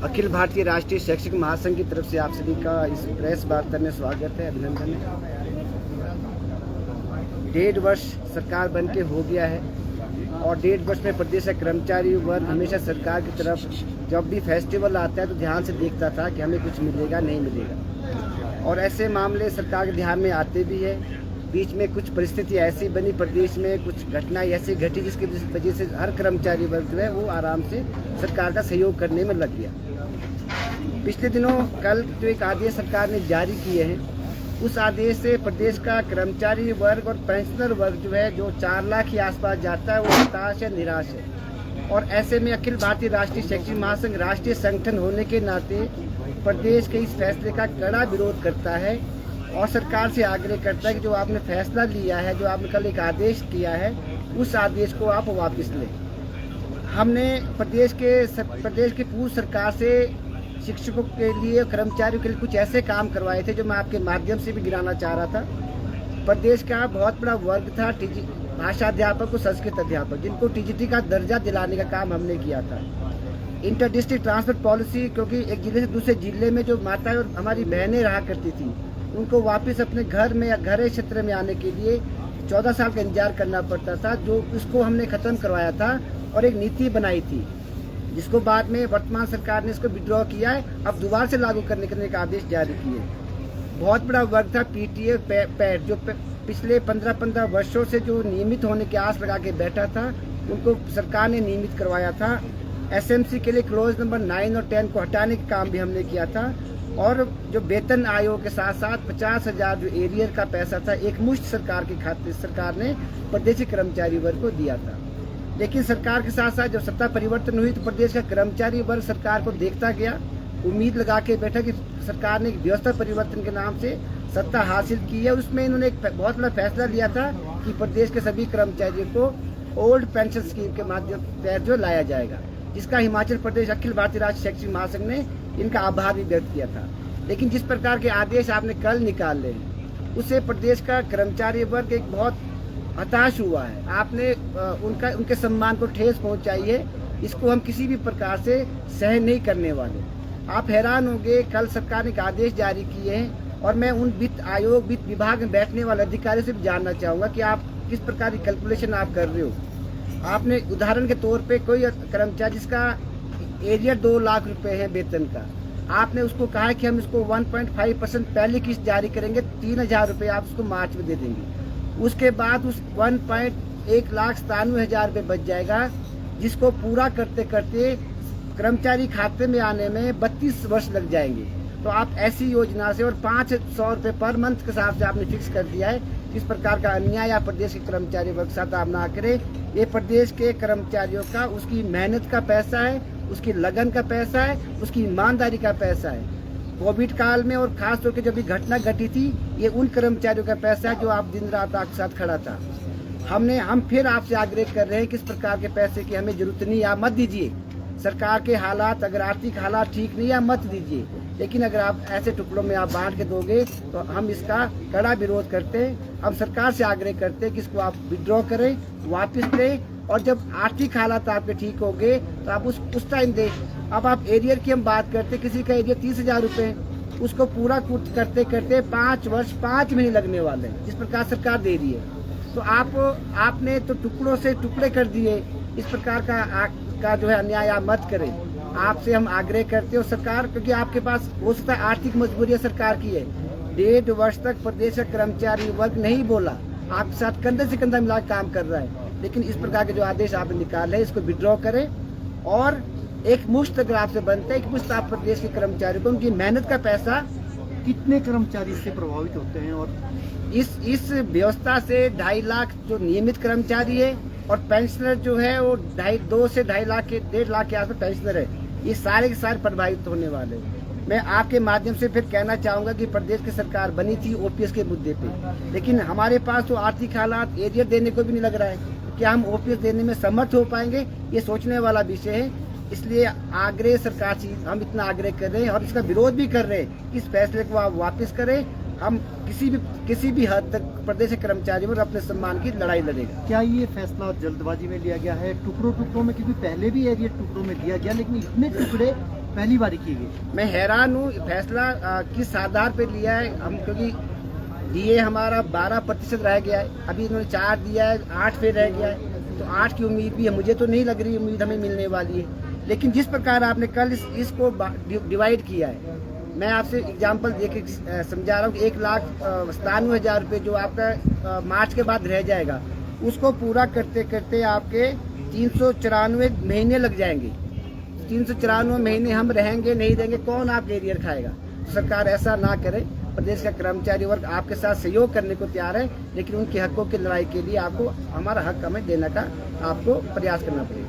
अखिल भारतीय राष्ट्रीय शैक्षिक महासंघ की तरफ से आप सभी का इस प्रेस वार्ता में स्वागत है, अभिनंदन है। 1.5 वर्ष सरकार बन के हो गया है और 1.5 वर्ष में प्रदेश का कर्मचारी वर्ग हमेशा सरकार की तरफ जब भी फेस्टिवल आता है तो ध्यान से देखता था कि हमें कुछ मिलेगा नहीं मिलेगा, और ऐसे मामले सरकार के ध्यान में आते भी है। बीच में कुछ परिस्थिति ऐसी बनी प्रदेश में, कुछ घटनाएं ऐसी घटी जिसकी वजह से हर कर्मचारी वर्ग जो है वो आराम से सरकार का सहयोग करने में लग गया। पिछले दिनों कल जो एक आदेश सरकार ने जारी किए हैं, उस आदेश से प्रदेश का कर्मचारी वर्ग और पेंशनर वर्ग जो है, जो 4 लाख के आसपास जाता है, वो हताश है, निराश है। और ऐसे में अखिल भारतीय राष्ट्रीय शैक्षिक महासंघ राष्ट्रीय संगठन होने के नाते प्रदेश के इस फैसले का कड़ा विरोध करता है और सरकार से आग्रह करता है कि जो आपने फैसला लिया है, जो आपने कल एक आदेश किया है, उस आदेश को आप वापस लें। हमने प्रदेश की पूर्व सरकार से शिक्षकों के लिए, कर्मचारियों के लिए कुछ ऐसे काम करवाए थे जो मैं आपके माध्यम से भी गिनाना चाह रहा था। प्रदेश का बहुत बड़ा वर्ग था भाषा अध्यापक और संस्कृत अध्यापक, जिनको टीजीटी का दर्जा दिलाने का काम हमने किया था। इंटर डिस्ट्रिक्ट ट्रांसफर पॉलिसी, क्योंकि एक जिले से दूसरे जिले में जो माताएं और हमारी बहनें रहा करती थी, उनको वापस अपने घर में या घरे क्षेत्र में आने के लिए 14 साल का इंतजार करना पड़ता था, जो उसको हमने खत्म करवाया था और एक नीति बनाई थी, जिसको बाद में वर्तमान सरकार ने इसको विड्रॉ किया है। अब दोबारा से लागू करने का आदेश जारी किए। बहुत बड़ा वर्ग था पीटीए पैट, जो पिछले 15 वर्षों से जो नियमित होने की आस लगा के बैठा था, उनको सरकार ने नियमित करवाया था। एसएमसी के लिए क्लोज नंबर 9 और 10 को हटाने का काम भी हमने किया था, और जो वेतन आयोग के साथ साथ 50,000 जो एरियर का पैसा था, एक मुश्त सरकार के खाते सरकार ने प्रदेशी कर्मचारी वर्ग को दिया था। लेकिन सरकार के साथ साथ जब सत्ता परिवर्तन हुई तो प्रदेश का कर्मचारी वर्ग सरकार को देखता गया, उम्मीद लगा के बैठा कि सरकार ने व्यवस्था परिवर्तन के नाम से सत्ता हासिल की है। उसमें इन्होंने एक बहुत बड़ा फैसला लिया था कि प्रदेश के सभी कर्मचारियों को ओल्ड पेंशन स्कीम के माध्यम से जो लाया जाएगा, जिसका हिमाचल प्रदेश अखिल भारतीय राष्ट्रीय शैक्षिक महासंघ ने इनका आभार भी व्यक्त किया था। लेकिन जिस प्रकार के आदेश आपने कल निकाले हैं, उससे प्रदेश का कर्मचारी वर्ग एक बहुत हताश हुआ है। आपने उनके सम्मान को ठेस पहुंचाई है। इसको हम किसी भी प्रकार से सहन नहीं करने वाले। आप हैरान होंगे, कल सरकार ने एक आदेश जारी किए हैं और मैं उन वित्त आयोग, वित्त विभाग में बैठने वाले अधिकारियों से भी जानना चाहूँगा कि आप किस प्रकार की कैलकुलेशन आप कर रहे हो। आपने उदाहरण के तौर पे कोई कर्मचारी जिसका एरियर 2 लाख रुपए है वेतन का, आपने उसको कहा है कि हम इसको 1.5% पहले किस्त जारी करेंगे, 3,000 रुपये आप उसको मार्च में दे देंगे। उसके बाद उस 1,97,000 रुपये बच जाएगा, जिसको पूरा करते करते कर्मचारी खाते में आने में 32 वर्ष लग जाएंगे। तो आप ऐसी योजना से और 500 रुपये पर मंथ के हिसाब से आपने फिक्स कर दिया है। इस प्रकार का अन्याय आप प्रदेश के कर्मचारी वर्ग साथ आप ना करें। ये प्रदेश के कर्मचारियों का, उसकी मेहनत का पैसा है, उसकी लगन का पैसा है, उसकी ईमानदारी का पैसा है। कोविड काल में और खास तौर पर जब भी घटना घटी थी, ये उन कर्मचारियों का पैसा है जो आप दिन रात आपके साथ खड़ा था। हम फिर आपसे आग्रह कर रहे हैं कि इस प्रकार के पैसे की हमें जरूरत नहीं, आप मत दीजिए। सरकार के हालात, अगर आर्थिक हालात ठीक नहीं है, मत दीजिए। लेकिन अगर आप ऐसे टुकड़ों में आप बांट के दोगे तो हम इसका कड़ा विरोध करते हैं। हम सरकार से आग्रह करते हैं कि इसको आप विड्रॉ करें, वापस लें, और जब आर्थिक हालात आपके ठीक हो गए तो आप उस टाइम दें। अब आप एरियर की हम बात करते हैं, किसी का एरियर 30,000 रुपये, उसको पूरा करते करते 5 वर्ष 5 महीने लगने वाले हैं, जिस प्रकार सरकार दे रही है। तो आपने तो टुकड़ों से टुकड़े कर दिए। इस प्रकार का जो है अन्याय आप मत करें। आपसे हम आग्रह करते हैं। और सरकार, क्योंकि आपके पास हो सकता है आर्थिक मजबूरी सरकार की है, 1.5 वर्ष तक प्रदेश का कर्मचारी वर्ग नहीं बोला, आपके साथ कंधे से कंधा मिला काम कर रहा है। लेकिन इस प्रकार के जो आदेश आपने निकाले, इसको विड्रॉ करें और एक मुश्त अगर आपसे बनते हैं, एक मुश्त आप प्रदेश के कर्मचारियों को, उनकी मेहनत का पैसा। कितने कर्मचारी इससे प्रभावित होते हैं? और इस व्यवस्था से 2.5 लाख जो नियमित कर्मचारी है और पेंशनर जो है वो 2 से 2.5 लाख के 1.5 लाख के आसपास पेंशनर है, ये सारे के सारे प्रभावित होने वाले हैं। मैं आपके माध्यम से फिर कहना चाहूंगा कि प्रदेश की सरकार बनी थी ओपीएस के मुद्दे पे, लेकिन हमारे पास तो आर्थिक हालात एरियर देने को भी नहीं लग रहा है। क्या हम ओपीएस देने में समर्थ हो पाएंगे, ये सोचने वाला विषय है। इसलिए आग्रह सरकार से हम इतना आग्रह कर रहे हैं और इसका विरोध भी कर रहे हैं कि इस फैसले को आप वापस करें हम किसी भी हद तक प्रदेश के कर्मचारियों और अपने सम्मान की लड़ाई लड़ेगा। क्या ये फैसला जल्दबाजी में लिया गया है, टुकड़ों में, क्योंकि पहले भी एरिया टुकड़ों में दिया गया लेकिन इतने टुकड़े पहली बार किए गए? मैं हैरान हूँ फैसला किस आधार पर लिया है। हम क्योंकि डीए हमारा 12% रह गया है, अभी इन्होंने 4 दिया है, 8 पे रह गया है, तो 8 की उम्मीद भी है। मुझे तो नहीं लग रही उम्मीद हमें मिलने वाली है, लेकिन जिस प्रकार आपने कल इसको डिवाइड किया है, मैं आपसे एग्जांपल देके समझा रहा हूँ कि 1,97,000 रुपये जो आपका मार्च के बाद रह जाएगा, उसको पूरा करते करते आपके 394 महीने लग जाएंगे। 394 महीने हम रहेंगे, नहीं देंगे, कौन आपके एरियर खाएगा? सरकार ऐसा ना करे। प्रदेश का कर्मचारी वर्ग आपके साथ सहयोग करने को तैयार है, लेकिन उनके हकों की लड़ाई के लिए आपको हमारा हक हमें देने का आपको प्रयास करना पड़ेगा।